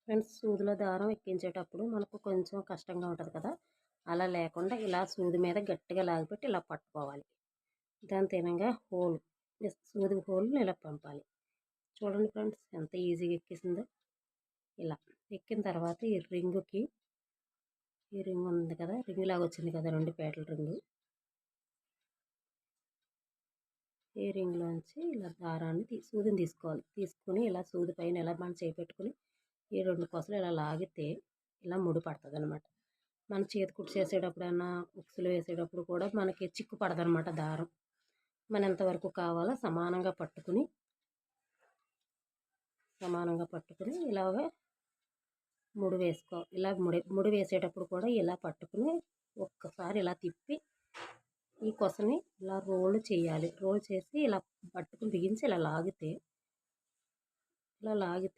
Friends, సూదిలో దారం ఎక్కించేటప్పుడు మనకు కొంచెం కష్టంగా ఉంటుంది కదా. అలా లేకుండా ఇలా సూది మీద గట్టిగా లాగిపెట్టి ఇలా పట్టుకోవాలి. దాని తినంగా సూది హోల్ని ఇలా పంపాలి. చూడండి ఫ్రెండ్స్, ఎంత ఈజీగా ఎక్కేసిందో. ఇలా ఎక్కిన తర్వాత ఈ రింగ్ ఉంది కదా, రింగ్ లాగా వచ్చింది కదా, 2 పేటల రింగు. ఈ రింగ్లోంచి ఇలా దారాన్ని సూదిని తీసుకోవాలి. తీసుకుని ఇలా సూది పైన ఇలా మనం చేపెట్టుకుని ఈ 2 కొసలు ఇలా లాగితే ఇలా ముడి పడుతుంది అనమాట. మన చేతి కుట్టు చేసేటప్పుడన్నా ఉక్సులు వేసేటప్పుడు కూడా మనకి చిక్కు పడదనమాట దారం. మన ఎంతవరకు కావాలో సమానంగా పట్టుకుని ఇలాగ ముడి వేసుకో. ఇలా ముడి వేసేటప్పుడు కూడా ఇలా పట్టుకుని ఒక్కసారి ఇలా తిప్పి ఈ కొసని ఇలా రోల్ చేయాలి. రోల్ చేసి ఇలా పట్టుకుని బిగించి ఇలా లాగితే